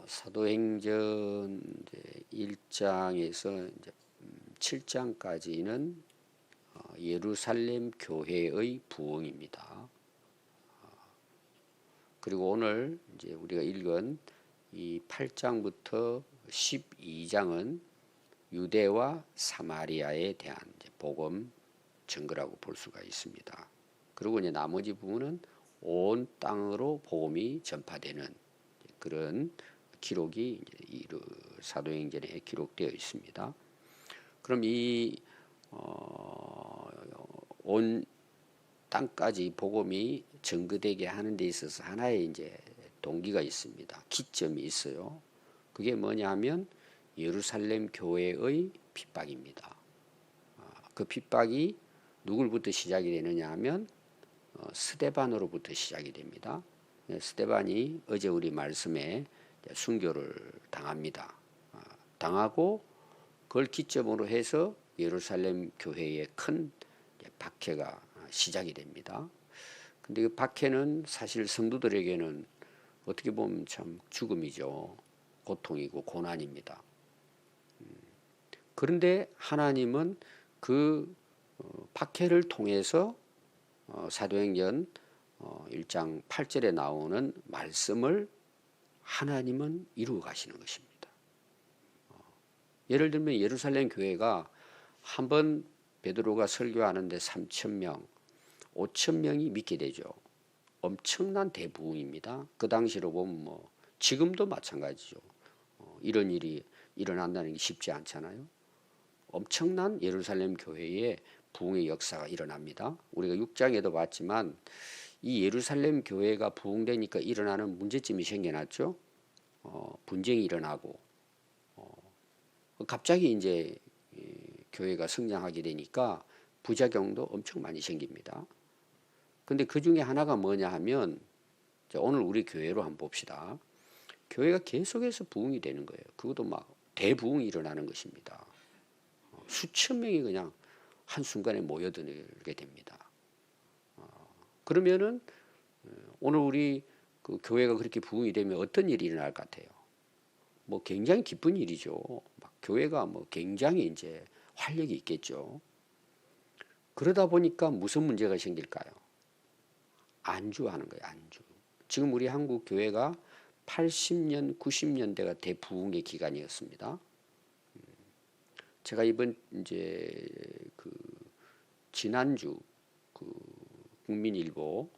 사도행전 1장에서 이제 7장까지는 예루살렘 교회의 부흥입니다. 그리고 오늘 이제 우리가 읽은 이 8장부터 12장은 유대와 사마리아에 대한 복음 증거라고 볼 수가 있습니다. 그리고 이제 나머지 부분은 온 땅으로 복음이 전파되는 그런 기록이 사도행전에 기록되어 있습니다. 그럼 온 땅까지 복음이 전거되게 하는 데 있어서 하나의 이제 동기가 있습니다. 기점이 있어요. 그게 뭐냐면 예루살렘 교회의 핍박입니다. 그 핍박이 누굴부터 시작이 되느냐 하면 스데반으로부터 시작이 됩니다. 스데반이 어제 우리 말씀에 순교를 당합니다. 당하고 그걸 기점으로 해서 예루살렘 교회에 큰 박해가 시작이 됩니다. 근데 그 박해는 사실 성도들에게는 어떻게 보면 참 죽음이죠. 고통이고 고난입니다. 그런데 하나님은 그 박해를 통해서 사도행전 1장 8절에 나오는 말씀을 하나님은 이루어 가시는 것입니다. 예를 들면 예루살렘 교회가 한번 베드로가 설교하는데 3,000명, 5,000명이 믿게 되죠. 엄청난 대부흥입니다. 그 당시로 보면 지금도 마찬가지죠. 이런 일이 일어난다는 게 쉽지 않잖아요. 엄청난 예루살렘 교회에 부흥의 역사가 일어납니다. 우리가 6장에도 봤지만 이 예루살렘 교회가 부흥되니까 일어나는 문제점이 생겨났죠. 분쟁이 일어나고 갑자기 이제 교회가 성장하게 되니까 부작용도 엄청 많이 생깁니다. 근데 그 중에 하나가 뭐냐 하면 오늘 우리 교회로 한번 봅시다. 교회가 계속해서 부흥이 되는 거예요. 그것도 막 대부흥이 일어나는 것입니다. 수천 명이 그냥 한순간에 모여들게 됩니다. 그러면은 오늘 우리 그 교회가 그렇게 부흥이 되면 어떤 일이 일어날 것 같아요? 굉장히 기쁜 일이죠. 막 교회가 굉장히 이제 활력이 있겠죠. 그러다 보니까 무슨 문제가 생길까요? 안주하는 거예요, 안주. 지금 우리 한국 교회가 80년, 90년대가 대부흥의 기간이었습니다. 제가 이번 이제 지난주 국민일보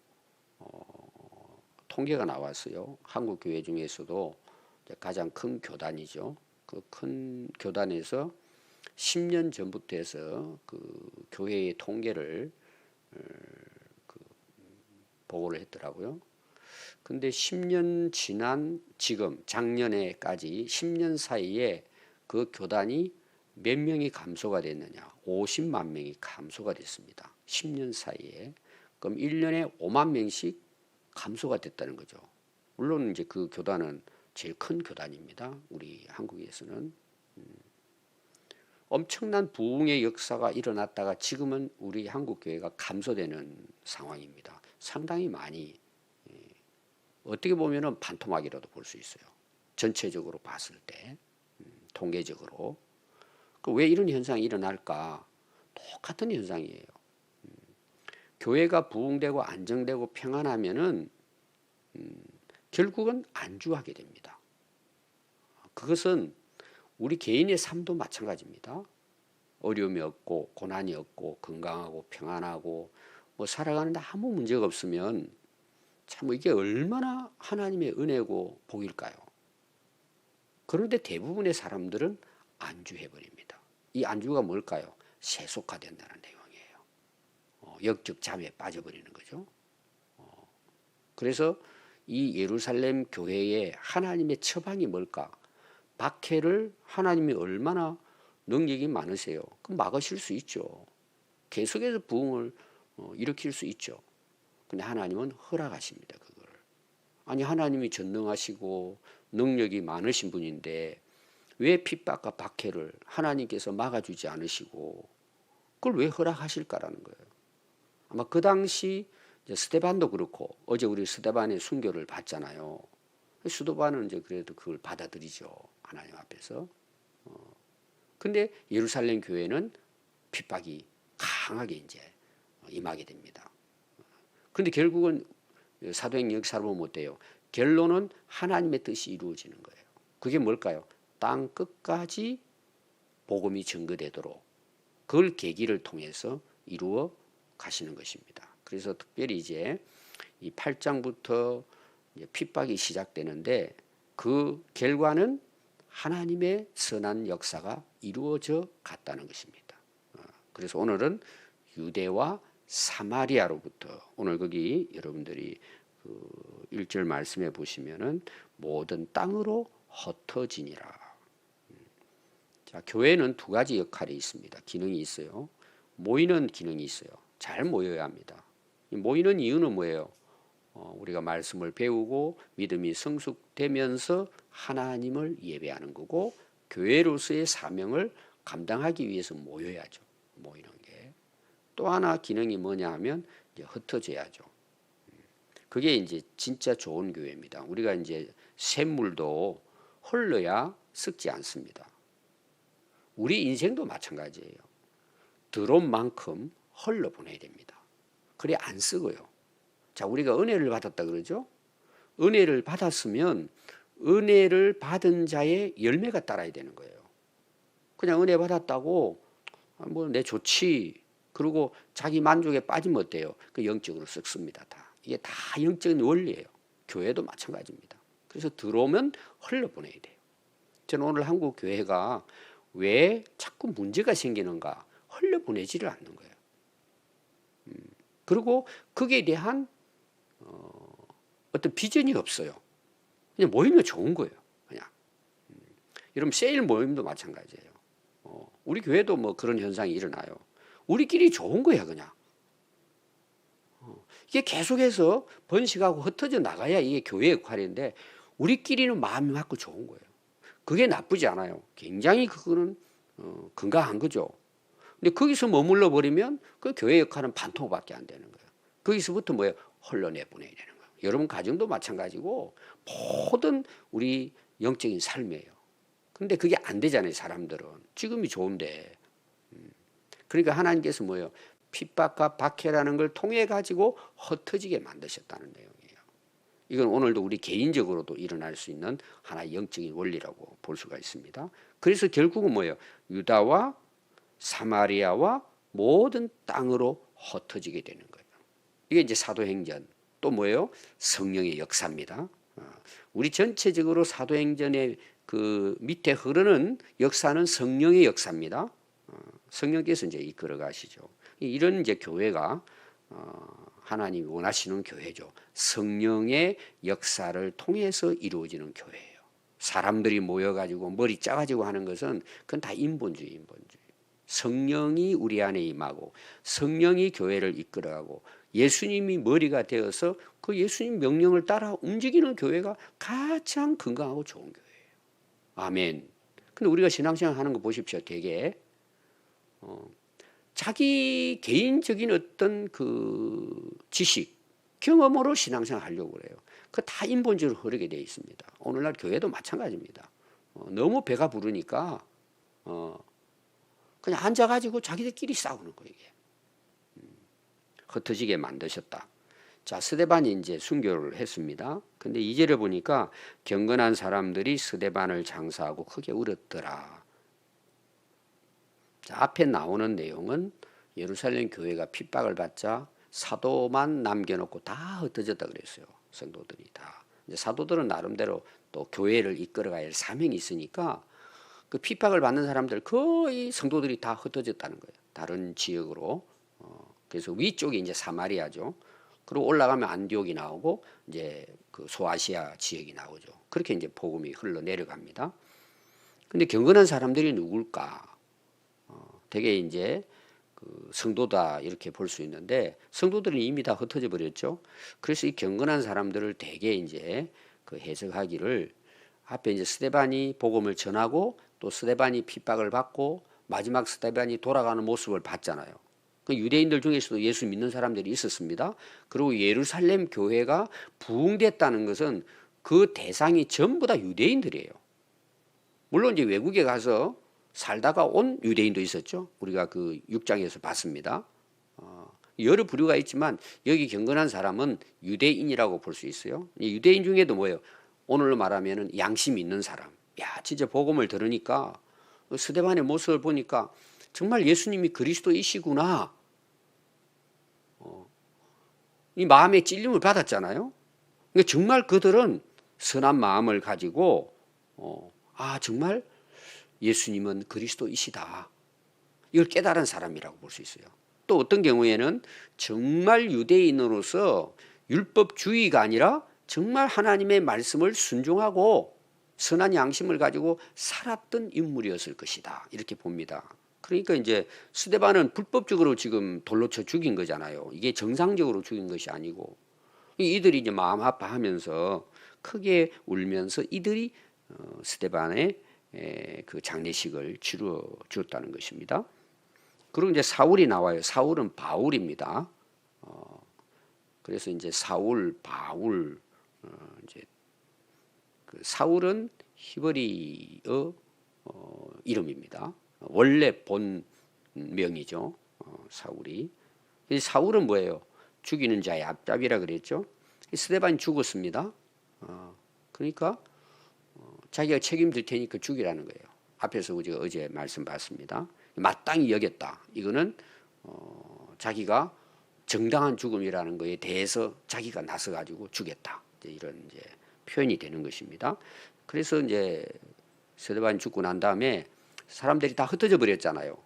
통계가 나왔어요. 한국 교회 중에서도 가장 큰 교단이죠. 그 큰 교단에서 10년 전부터 해서 그 교회의 통계를 보고를 했더라고요. 근데 10년 지난 지금 작년에까지 10년 사이에 그 교단이 몇 명이 감소가 됐느냐? 50만 명이 감소가 됐습니다. 10년 사이에. 그럼 1년에 5만 명씩 감소가 됐다는 거죠. 물론 이제 그 교단은 제일 큰 교단입니다. 우리 한국에서는. 엄청난 부흥의 역사가 일어났다가 지금은 우리 한국 교회가 감소되는 상황입니다. 상당히 많이 어떻게 보면은 반토막이라도 볼 수 있어요. 전체적으로 봤을 때 통계적으로. 왜 이런 현상이 일어날까? 똑같은 현상이에요. 교회가 부흥되고 안정되고 평안하면은 결국은 안주하게 됩니다. 그것은 우리 개인의 삶도 마찬가지입니다. 어려움이 없고 고난이 없고 건강하고 평안하고 살아가는데 아무 문제가 없으면 참 이게 얼마나 하나님의 은혜고 복일까요? 그런데 대부분의 사람들은 안주해버립니다. 이 안주가 뭘까요? 세속화된다는 내용이에요. 역적 잠에 빠져버리는 거죠. 그래서 이 예루살렘 교회에 하나님의 처방이 뭘까? 박해를 하나님이 얼마나 능력이 많으세요. 그럼 막으실 수 있죠. 계속해서 부흥을 일으킬 수 있죠. 근데 하나님은 허락하십니다. 그거를. 아니 하나님이 전능하시고 능력이 많으신 분인데 왜 핍박과 박해를 하나님께서 막아주지 않으시고 그걸 왜 허락하실까라는 거예요. 아마 그 당시 스데반도 그렇고 어제 우리 스데반의 순교를 봤잖아요. 스데반은 이제 그래도 그걸 받아들이죠. 하나님 앞에서. 근데 예루살렘 교회는 핍박이 강하게 이제 임하게 됩니다. 근데 결국은 사도행 역사를 보면 어때요? 결론은 하나님의 뜻이 이루어지는 거예요. 그게 뭘까요? 땅 끝까지 복음이 전거되도록 그걸 계기를 통해서 이루어 가시는 것입니다. 그래서 특별히 이제 이 8장부터 이제 핍박이 시작되는데 그 결과는 하나님의 선한 역사가 이루어져 갔다는 것입니다. 그래서 오늘은 유대와 사마리아로부터 오늘 거기 여러분들이 그 1절 말씀해 보시면은 모든 땅으로 흩어지니라. 자, 교회는 두 가지 역할이 있습니다. 기능이 있어요. 모이는 기능이 있어요. 잘 모여야 합니다. 모이는 이유는 뭐예요? 우리가 말씀을 배우고 믿음이 성숙되면서 하나님을 예배하는 거고 교회로서의 사명을 감당하기 위해서 모여야죠. 모이는 게. 또 하나 기능이 뭐냐 하면 이제 흩어져야죠. 그게 이제 진짜 좋은 교회입니다. 우리가 이제 샘물도 흘러야 썩지 않습니다. 우리 인생도 마찬가지예요. 들어온 만큼 흘러보내야 됩니다. 그래 안 썩어요. 자, 우리가 은혜를 받았다 그러죠? 은혜를 받았으면 은혜를 받은 자의 열매가 따라야 되는 거예요. 그냥 은혜 받았다고 뭐 내 좋지 그러고 자기 만족에 빠지면 어때요? 그 영적으로 썩습니다. 다. 이게 다 영적인 원리예요. 교회도 마찬가지입니다. 그래서 들어오면 흘러보내야 돼요. 저는 오늘 한국 교회가 왜 자꾸 문제가 생기는가? 흘려보내지를 않는 거예요. 그리고 거기에 대한 어떤 비전이 없어요. 그냥 모이면 좋은 거예요. 그냥. 여러분 세일 모임도 마찬가지예요. 우리 교회도 뭐 그런 현상이 일어나요. 우리끼리 좋은 거야 그냥. 이게 계속해서 번식하고 흩어져 나가야 이게 교회의 역할인데 우리끼리는 마음이 맞고 좋은 거예요. 그게 나쁘지 않아요. 굉장히 그거는 건강한 거죠. 근데 거기서 머물러 버리면 그 교회 역할은 반토막밖에 안 되는 거예요. 거기서부터 뭐예요? 흘러내 보내야 되는 거예요. 여러분 가정도 마찬가지고 모든 우리 영적인 삶이에요. 근데 그게 안 되잖아요. 사람들은. 지금이 좋은데. 그러니까 하나님께서 뭐예요? 핍박과 박해라는 걸 통해 가지고 흩어지게 만드셨다는 내용이에요. 이건 오늘도 우리 개인적으로도 일어날 수 있는 하나의 영적인 원리라고 볼 수가 있습니다. 그래서 결국은 뭐예요? 유다와 사마리아와 모든 땅으로 흩어지게 되는 거예요. 이게 이제 사도행전 또 뭐예요? 성령의 역사입니다. 우리 전체적으로 사도행전의 그 밑에 흐르는 역사는 성령의 역사입니다. 성령께서 이제 이끌어 가시죠. 이런 이제 교회가 하나님이 원하시는 교회죠. 성령의 역사를 통해서 이루어지는 교회예요. 사람들이 모여가지고 머리 짜가지고 하는 것은 그건 다 인본주의. 성령이 우리 안에 임하고 성령이 교회를 이끌어가고 예수님이 머리가 되어서 그 예수님 명령을 따라 움직이는 교회가 가장 건강하고 좋은 교회예요. 아멘. 근데 우리가 신앙생활 하는 거 보십시오. 되게 자기 개인적인 어떤 그 지식, 경험으로 신앙생활 하려고 그래요. 그 다 인본주의로 흐르게 되어 있습니다. 오늘날 교회도 마찬가지입니다. 너무 배가 부르니까 그냥 앉아가지고 자기들끼리 싸우는 거예요. 이게. 흩어지게 만드셨다. 자, 스데반이 이제 순교를 했습니다. 근데 2절에 보니까 경건한 사람들이 스데반을 장사하고 크게 울었더라. 자, 앞에 나오는 내용은 예루살렘 교회가 핍박을 받자 사도만 남겨놓고 다 흩어졌다 그랬어요. 성도들이 다. 이제 사도들은 나름대로 또 교회를 이끌어가야 할 사명이 있으니까 그 핍박을 받는 사람들 거의 성도들이 다 흩어졌다는 거예요. 다른 지역으로. 그래서 위쪽이 이제 사마리아죠. 그리고 올라가면 안디옥이 나오고 이제 그 소아시아 지역이 나오죠. 그렇게 이제 복음이 흘러 내려갑니다. 근데 경건한 사람들이 누굴까? 되게 이제 그 성도다 이렇게 볼 수 있는데 성도들은 이미 다 흩어져 버렸죠. 그래서 이 경건한 사람들을 되게 이제 그 해석하기를 앞에 이제 스데반이 복음을 전하고 또 스데반이 핍박을 받고 마지막 스데반이 돌아가는 모습을 봤잖아요. 그 유대인들 중에서도 예수 믿는 사람들이 있었습니다. 그리고 예루살렘 교회가 부흥됐다는 것은 그 대상이 전부 다 유대인들이에요. 물론 이제 외국에 가서 살다가 온 유대인도 있었죠. 우리가 그 6장에서 봤습니다. 여러 부류가 있지만 여기 경건한 사람은 유대인이라고 볼 수 있어요. 이 유대인 중에도 뭐예요? 오늘로 말하면은 양심 있는 사람. 야, 진짜 복음을 들으니까 스데반의 모습을 보니까 정말 예수님이 그리스도이시구나. 이 마음의 찔림을 받았잖아요. 그러니까 정말 그들은 선한 마음을 가지고 정말 예수님은 그리스도이시다. 이걸 깨달은 사람이라고 볼 수 있어요. 또 어떤 경우에는 정말 유대인으로서 율법주의가 아니라 정말 하나님의 말씀을 순종하고 선한 양심을 가지고 살았던 인물이었을 것이다. 이렇게 봅니다. 그러니까 이제 스데반은 불법적으로 지금 돌로 쳐 죽인 거잖아요. 이게 정상적으로 죽인 것이 아니고 이들이 이제 마음 아파하면서 크게 울면서 이들이 스데반의 그 장례식을 치러 주었다는 것입니다. 그리고 이제 사울이 나와요. 사울은 바울입니다. 그래서 이제 사울, 바울, 이제 그 사울은 히브리어 이름입니다. 원래 본 명이죠. 사울이. 사울은 뭐예요? 죽이는 자의 앞잡이라 그랬죠. 스데반이 죽었습니다. 그러니까 자기가 책임질 테니까 죽이라는 거예요. 앞에서 우리가 어제 말씀 봤습니다. 마땅히 여겼다. 이거는 자기가 정당한 죽음이라는 것에 대해서 자기가 나서 가지고 죽였다. 이런 이제 표현이 되는 것입니다. 그래서 이제 스데반이 죽고 난 다음에 사람들이 다 흩어져 버렸잖아요.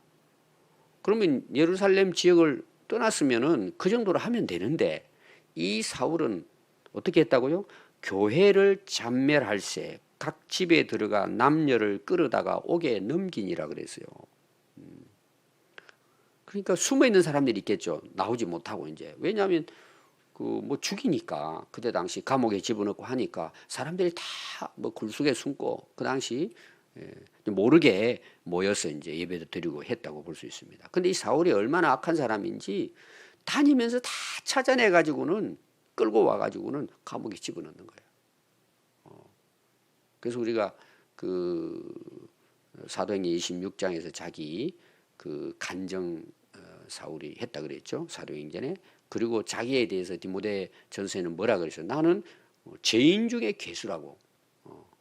그러면 예루살렘 지역을 떠났으면은 그 정도로 하면 되는데 이 사울은 어떻게 했다고요? 교회를 잔멸할세 각 집에 들어가 남녀를 끌어다가 옥에 넘기니라 그랬어요. 그러니까 숨어 있는 사람들이 있겠죠. 나오지 못하고 이제 왜냐하면 그 뭐 죽이니까 그때 당시 감옥에 집어넣고 하니까 사람들이 다 뭐 굴속에 숨고 그 당시 모르게 모여서 이제 예배도 드리고 했다고 볼 수 있습니다. 근데 이 사울이 얼마나 악한 사람인지 다니면서 다 찾아내 가지고는 끌고 와 가지고는 감옥에 집어넣는 거예요. 그래서 우리가 그 사도행전 26장에서 자기 그 간정 사울이 했다 그랬죠. 사도행전에. 그리고 자기에 대해서 디모데 전서에는 뭐라 그랬어요? 나는 죄인 중에 괴수라고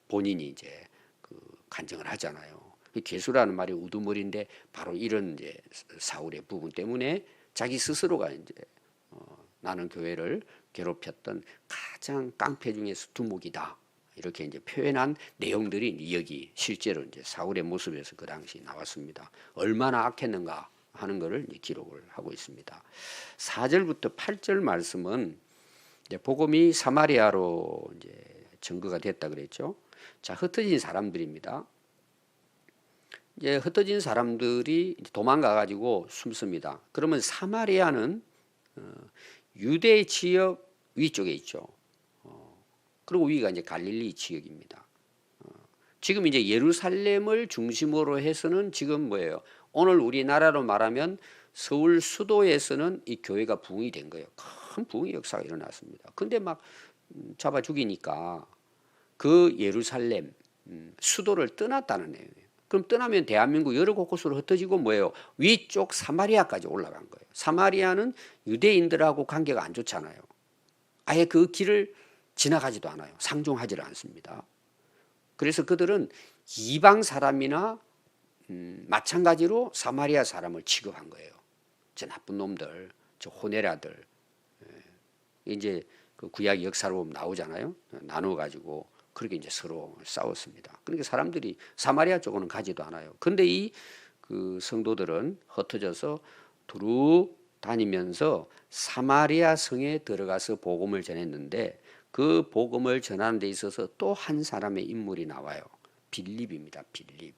본인이 이제 그 간증을 하잖아요. 괴수라는 말이 우두머리인데 바로 이런 이제 사울의 부분 때문에 자기 스스로가 이제 나는 교회를 괴롭혔던 가장 깡패 중에서 두목이다. 이렇게 이제 표현한 내용들이 여기 실제로 이제 사울의 모습에서 그 당시 나왔습니다. 얼마나 악했는가 하는 것을 기록을 하고 있습니다. 4절부터 8절 말씀은 이제 복음이 사마리아로 이제 증거가 됐다 그랬죠. 자, 흩어진 사람들입니다. 이제 흩어진 사람들이 도망가 가지고 숨습니다. 그러면 사마리아는 유대 지역 위쪽에 있죠. 그리고 위가 이제 갈릴리 지역입니다. 지금 이제 예루살렘을 중심으로 해서는 지금 뭐예요? 오늘 우리나라로 말하면 서울 수도에서는 이 교회가 부흥이 된 거예요. 큰 부흥의 역사가 일어났습니다. 근데 막 잡아 죽이니까 그 예루살렘 수도를 떠났다는 내용이에요. 그럼 떠나면 대한민국 여러 곳곳으로 흩어지고 뭐예요? 위쪽 사마리아까지 올라간 거예요. 사마리아는 유대인들하고 관계가 안 좋잖아요. 아예 그 길을 지나가지도 않아요. 상종하지를 않습니다. 그래서 그들은 이방 사람이나 마찬가지로 사마리아 사람을 취급한 거예요. 저 나쁜 놈들, 저 호네라들. 이제 그 구약 역사로 보면 나오잖아요. 나누어 가지고 그렇게 이제 서로 싸웠습니다. 그러니까 사람들이 사마리아 쪽으로는 가지도 않아요. 근데 이 그 성도들은 흩어져서 두루 다니면서 사마리아 성에 들어가서 복음을 전했는데 그 복음을 전하는 데 있어서 또 한 사람의 인물이 나와요. 빌립입니다. 빌립.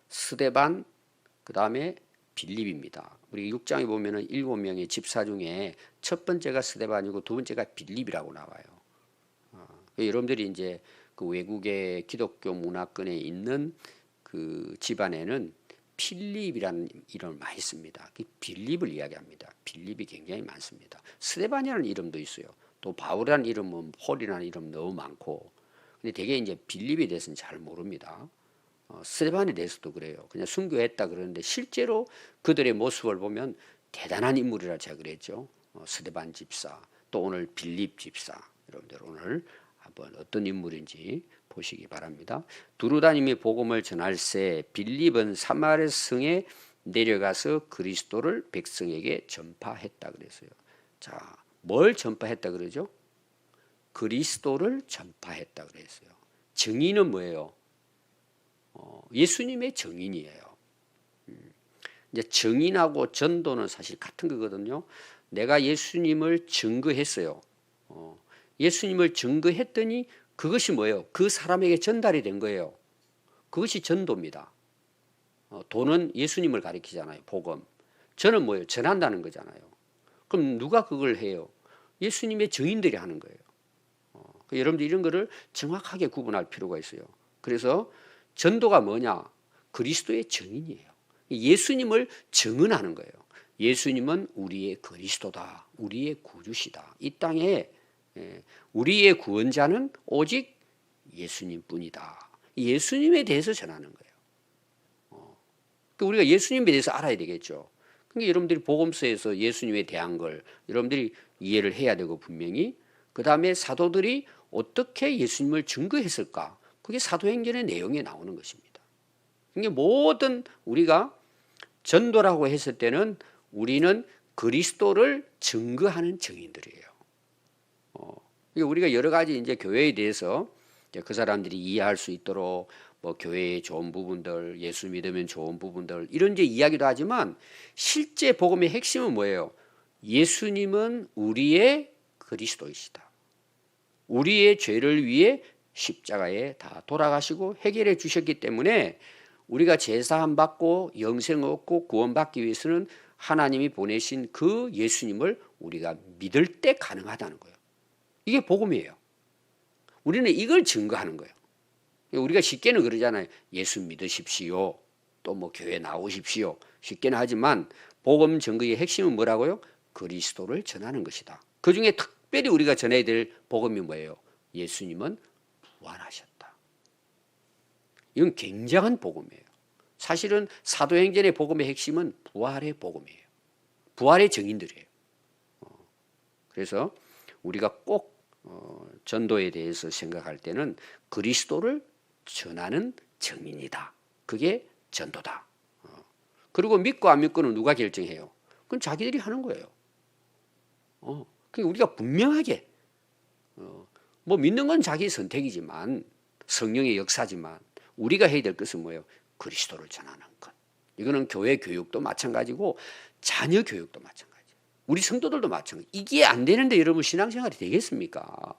스데반 그 다음에 빌립입니다. 우리 6장에 보면은 7명의 집사 중에 첫 번째가 스데반이고 두 번째가 빌립이라고 나와요. 여러분들이 이제 그 외국의 기독교 문화권에 있는 그 집안에는 필립이라는 이름을 많이 씁니다. 빌립을 이야기합니다. 빌립이 굉장히 많습니다. 스데반이라는 이름도 있어요. 또 바울이라는 이름은 폴이라는 이름 너무 많고, 근데 되게 이제 빌립에 대해서는 잘 모릅니다. 스데반에 대해서도 그래요. 그냥 순교했다 그러는데 실제로 그들의 모습을 보면 대단한 인물이라 제가 그랬죠. 스데반 집사, 또 오늘 빌립 집사, 여러분들 오늘 한번 어떤 인물인지 보시기 바랍니다. 두루다님이 복음을 전할새 빌립은 사마리아 성에 내려가서 그리스도를 백성에게 전파했다 그랬어요. 자, 뭘 전파했다 그러죠? 그리스도를 전파했다 그랬어요. 증인은 뭐예요? 예수님의 증인이에요. 이제 증인하고 전도는 사실 같은 거거든요. 내가 예수님을 증거했어요. 예수님을 증거했더니 그것이 뭐예요? 그 사람에게 전달이 된 거예요. 그것이 전도입니다. 도는 예수님을 가리키잖아요. 복음. 전은 뭐예요? 전한다는 거잖아요. 그럼 누가 그걸 해요? 예수님의 증인들이 하는 거예요. 여러분들 이런 거를 정확하게 구분할 필요가 있어요. 그래서 전도가 뭐냐? 그리스도의 증인이에요. 예수님을 증언하는 거예요. 예수님은 우리의 그리스도다. 우리의 구주시다. 이 땅에 우리의 구원자는 오직 예수님뿐이다. 예수님에 대해서 전하는 거예요. 우리가 예수님에 대해서 알아야 되겠죠. 그러니까 여러분들이 복음서에서 예수님에 대한 걸 여러분들이 이해를 해야 되고 분명히 그 다음에 사도들이 어떻게 예수님을 증거했을까? 그게 사도행전의 내용에 나오는 것입니다. 그러니까 모든 우리가 전도라고 했을 때는 우리는 그리스도를 증거하는 증인들이에요. 우리가 여러 가지 이제 교회에 대해서 그 사람들이 이해할 수 있도록 뭐 교회의 좋은 부분들, 예수 믿으면 좋은 부분들 이런 이제 이야기도 하지만 실제 복음의 핵심은 뭐예요? 예수님은 우리의 그리스도이시다. 우리의 죄를 위해 십자가에 다 돌아가시고 해결해 주셨기 때문에 우리가 제사함 받고 영생 얻고 구원받기 위해서는 하나님이 보내신 그 예수님을 우리가 믿을 때 가능하다는 거예요. 이게 복음이에요. 우리는 이걸 증거하는 거예요. 우리가 쉽게는 그러잖아요. 예수 믿으십시오. 또 뭐 교회 나오십시오. 쉽게는 하지만 복음 증거의 핵심은 뭐라고요? 그리스도를 전하는 것이다. 그 중에 특별히 우리가 전해야 될 복음이 뭐예요? 예수님은 부활하셨다. 이건 굉장한 복음이에요. 사실은 사도행전의 복음의 핵심은 부활의 복음이에요. 부활의 증인들이에요. 그래서 우리가 꼭 전도에 대해서 생각할 때는 그리스도를 전하는 증인이다. 그게 전도다. 그리고 믿고 안 믿고는 누가 결정해요? 그건 자기들이 하는 거예요. 그러니까 우리가 분명하게 뭐 믿는 건 자기 선택이지만 성령의 역사지만 우리가 해야 될 것은 뭐예요? 그리스도를 전하는 것. 이거는 교회 교육도 마찬가지고 자녀 교육도 마찬가지예요. 우리 성도들도 마찬가지. 이게 안 되는데 여러분 신앙생활이 되겠습니까?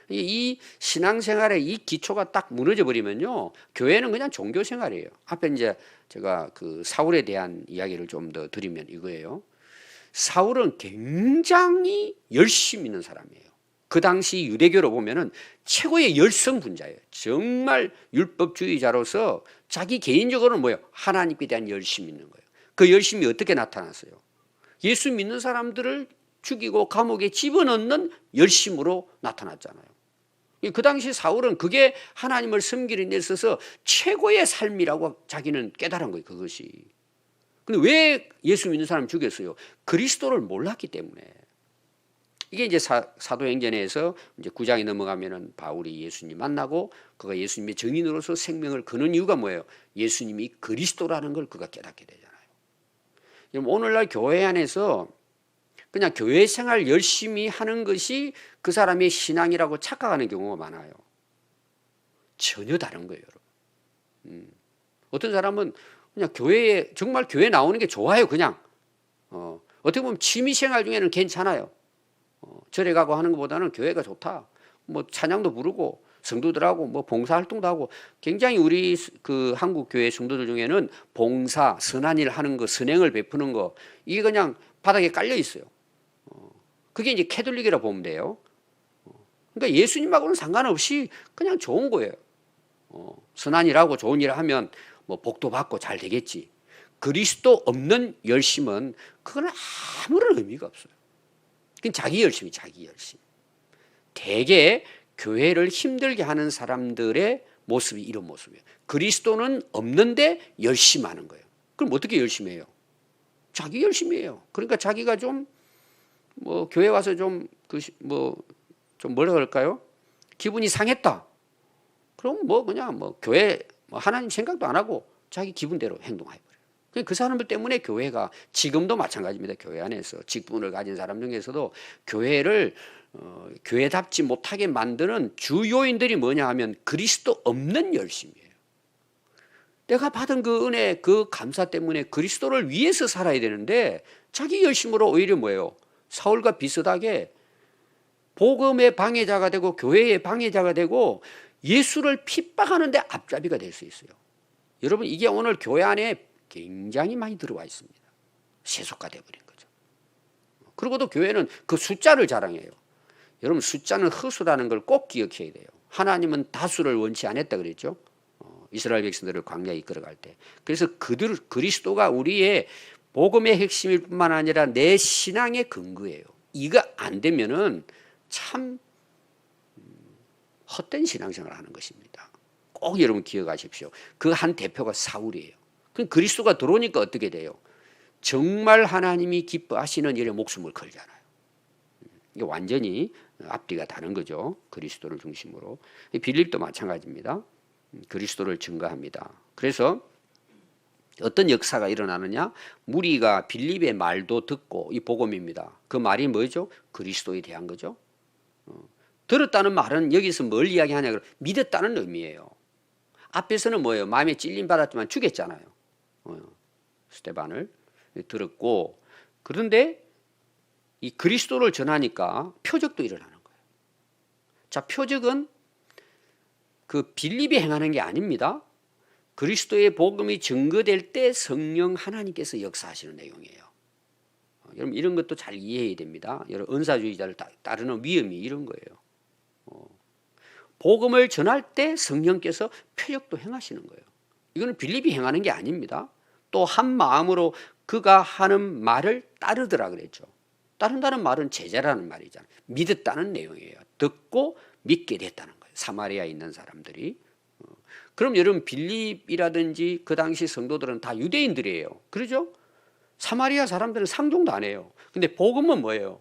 이 신앙생활의 이 기초가 딱 무너져 버리면요, 교회는 그냥 종교생활이에요. 앞에 이제 제가 그 사울에 대한 이야기를 좀 더 드리면 이거예요. 사울은 굉장히 열심 있는 사람이에요. 그 당시 유대교로 보면은 최고의 열성분자예요. 정말 율법주의자로서 자기 개인적으로는 뭐예요? 하나님께 대한 열심이 있는 거예요. 그 열심이 어떻게 나타났어요? 예수 믿는 사람들을 죽이고 감옥에 집어넣는 열심으로 나타났잖아요. 그 당시 사울은 그게 하나님을 섬기는 데 있어서 최고의 삶이라고 자기는 깨달은 거예요. 그것이. 근데 왜 예수 믿는 사람을 죽였어요? 그리스도를 몰랐기 때문에. 이게 이제 사도행전에서 이제 9장에 넘어가면은 바울이 예수님 만나고 그가 예수님의 증인으로서 생명을 거는 이유가 뭐예요? 예수님이 그리스도라는 걸 그가 깨닫게 되잖아요. 오늘날 교회 안에서 그냥 교회 생활 열심히 하는 것이 그 사람의 신앙이라고 착각하는 경우가 많아요. 전혀 다른 거예요, 여러분. 어떤 사람은 그냥 교회에 정말 교회 나오는 게 좋아요, 그냥. 어떻게 보면 취미 생활 중에는 괜찮아요. 절에 가고 하는 것보다는 교회가 좋다. 뭐 찬양도 부르고 성도들하고 뭐 봉사활동도 하고 굉장히 우리 그 한국 교회 성도들 중에는 봉사, 선한 일 하는 거, 선행을 베푸는 거 이게 그냥 바닥에 깔려 있어요. 그게 이제 캐톨릭이라 보면 돼요. 그러니까 예수님하고는 상관없이 그냥 좋은 거예요. 선한 일하고 좋은 일을 하면 뭐 복도 받고 잘 되겠지. 그리스도 없는 열심은 그건 아무런 의미가 없어요. 그건 자기 열심이 자기 열심. 대개 교회를 힘들게 하는 사람들의 모습이 이런 모습이에요. 그리스도는 없는데 열심히 하는 거예요. 그럼 어떻게 열심히 해요? 자기 열심히 해요. 그러니까 자기가 좀 뭐 교회 와서 좀 뭐라 그럴까요? 기분이 상했다. 그럼 뭐 그냥 뭐 교회 뭐 하나님 생각도 안 하고 자기 기분대로 행동해버려요. 그 사람들 때문에 교회가 지금도 마찬가지입니다. 교회 안에서 직분을 가진 사람 중에서도 교회를 교회답지 못하게 만드는 주요인들이 뭐냐 하면 그리스도 없는 열심이에요. 내가 받은 그 은혜, 그 감사 때문에 그리스도를 위해서 살아야 되는데 자기 열심으로 오히려 뭐예요? 사울과 비슷하게 복음의 방해자가 되고 교회의 방해자가 되고 예수를 핍박하는데 앞잡이가 될 수 있어요. 여러분 이게 오늘 교회 안에 굉장히 많이 들어와 있습니다. 세속화 되어버린 거죠. 그리고도 교회는 그 숫자를 자랑해요. 여러분 숫자는 허수라는 걸 꼭 기억해야 돼요. 하나님은 다수를 원치 않았다 그랬죠. 이스라엘 백성들을 광야에 이끌어갈 때. 그래서 그리스도가 우리의 복음의 핵심일 뿐만 아니라 내 신앙의 근거예요. 이거 안 되면은 참 헛된 신앙생활을 하는 것입니다. 꼭 여러분 기억하십시오. 그 한 대표가 사울이에요. 그럼 그리스도가 들어오니까 어떻게 돼요? 정말 하나님이 기뻐하시는 일에 목숨을 걸잖아요. 이게 완전히 앞뒤가 다른 거죠. 그리스도를 중심으로. 빌립도 마찬가지입니다. 그리스도를 증거합니다. 그래서 어떤 역사가 일어나느냐? 무리가 빌립의 말도 듣고 이 복음입니다. 그 말이 뭐죠? 그리스도에 대한 거죠. 들었다는 말은 여기서 뭘 이야기하냐? 믿었다는 의미예요. 앞에서는 뭐예요? 마음에 찔림 받았지만 죽였잖아요. 스데반을 들었고 그런데 이 그리스도를 전하니까 표적도 일어나는 거예요. 자, 표적은 그 빌립이 행하는 게 아닙니다. 그리스도의 복음이 증거될 때 성령 하나님께서 역사하시는 내용이에요. 여러분 이런 것도 잘 이해해야 됩니다. 여러분 은사주의자를 따르는 위험이 이런 거예요. 복음을 전할 때 성령께서 표적도 행하시는 거예요. 이거는 빌립이 행하는 게 아닙니다. 또 한 마음으로 그가 하는 말을 따르더라 그랬죠. 따른다는 말은 제자라는 말이잖아요. 믿었다는 내용이에요. 듣고 믿게 됐다는 거예요. 사마리아에 있는 사람들이. 그럼 여러분 빌립이라든지 그 당시 성도들은 다 유대인들이에요. 그러죠? 사마리아 사람들은 상종도 안 해요. 근데 복음은 뭐예요?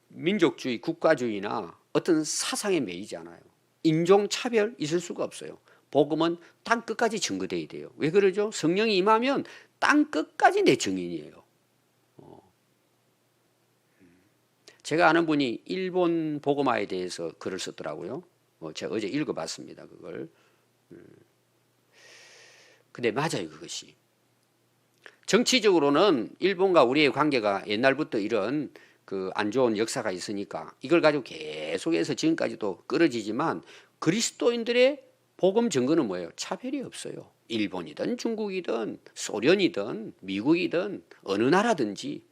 민족주의, 국가주의나 어떤 사상에 매이지 않아요. 인종차별 있을 수가 없어요. 복음은 땅 끝까지 증거돼야 돼요. 왜 그러죠? 성령이 임하면 땅 끝까지 내 증인이에요. 제가 아는 분이 일본 복음화에 대해서 글을 썼더라고요. 제가 어제 읽어봤습니다. 그걸. 근데 맞아요, 그것이. 정치적으로는 일본과 우리의 관계가 옛날부터 이런 그 안 좋은 역사가 있으니까 이걸 가지고 계속해서 지금까지도 끌어지지만 그리스도인들의 복음 증거는 뭐예요? 차별이 없어요. 일본이든 중국이든 소련이든 미국이든 어느 나라든지.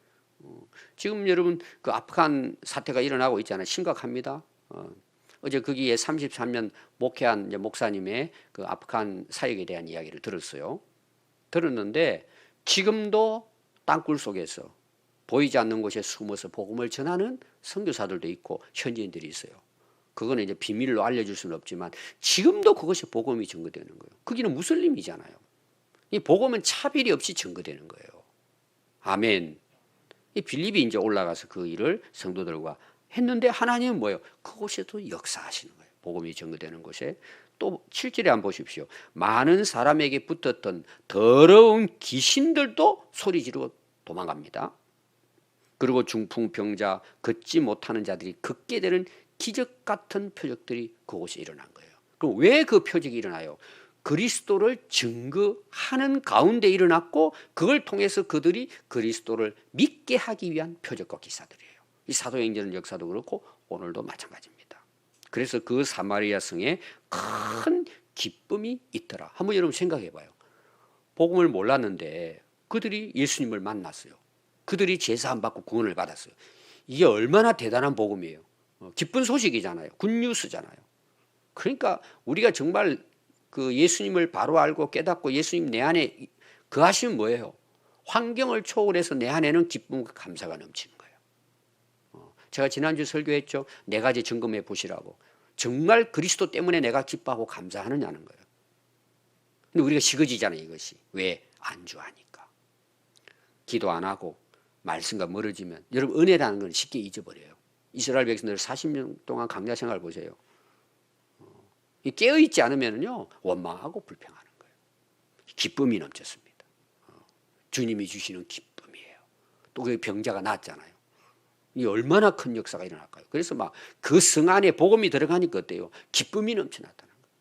지금 여러분 그 아프간 사태가 일어나고 있잖아요. 심각합니다. 어제 거기에 33년 목회한 목사님의 그 아프간 사역에 대한 이야기를 들었어요. 들었는데 지금도 땅굴 속에서 보이지 않는 곳에 숨어서 복음을 전하는 선교사들도 있고 현지인들이 있어요. 그거는 이제 비밀로 알려줄 수는 없지만 지금도 그것이 복음이 증거되는 거예요. 거기는 무슬림이잖아요. 이 복음은 차별이 없이 증거되는 거예요. 아멘. 이 빌립이 이제 올라가서 그 일을 성도들과 했는데 하나님은 뭐예요? 그곳에도 역사하시는 거예요. 복음이 증거되는 곳에. 또 7절에 한번 보십시오. 많은 사람에게 붙었던 더러운 귀신들도 소리 지르고 도망갑니다. 그리고 중풍병자, 걷지 못하는 자들이 걷게 되는 기적 같은 표적들이 그곳에 일어난 거예요. 그럼 왜 그 표적이 일어나요? 그리스도를 증거하는 가운데 일어났고 그걸 통해서 그들이 그리스도를 믿게 하기 위한 표적과 기사들이에요. 이 사도행전 역사도 그렇고 오늘도 마찬가지입니다. 그래서 그 사마리아 성에 큰 기쁨이 있더라. 한번 여러분 생각해 봐요. 복음을 몰랐는데 그들이 예수님을 만났어요. 그들이 제사함 받고 구원을 받았어요. 이게 얼마나 대단한 복음이에요. 기쁜 소식이잖아요. 굿뉴스잖아요. 그러니까 우리가 정말 그 예수님을 바로 알고 깨닫고 예수님 내 안에 거하시면 뭐예요? 환경을 초월해서 내 안에는 기쁨과 감사가 넘치는 거예요. 제가 지난주 설교했죠. 네 가지 점검해 보시라고. 정말 그리스도 때문에 내가 기뻐하고 감사하느냐는 거예요. 근데 우리가 식어지잖아요, 이것이. 왜? 안주하니까. 기도 안 하고 말씀과 멀어지면 여러분 은혜라는 건 쉽게 잊어버려요. 이스라엘 백성들 40년 동안 광야 생활 보세요. 깨어있지 않으면요 원망하고 불평하는 거예요. 기쁨이 넘쳤습니다. 주님이 주시는 기쁨이에요. 또 그 병자가 낫잖아요. 이 얼마나 큰 역사가 일어날까요? 그래서 막 그 성 안에 복음이 들어가니까 어때요? 기쁨이 넘쳐 나타나는 거예요.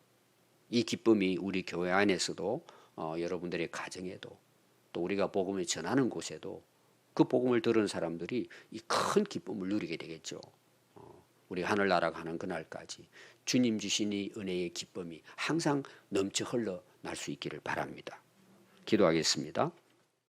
이 기쁨이 우리 교회 안에서도 여러분들의 가정에도 또 우리가 복음을 전하는 곳에도 그 복음을 들은 사람들이 이 큰 기쁨을 누리게 되겠죠. 우리 하늘나라 가는 그날까지 주님 주신 이 은혜의 기쁨이 항상 넘쳐 흘러날 수 있기를 바랍니다. 기도하겠습니다.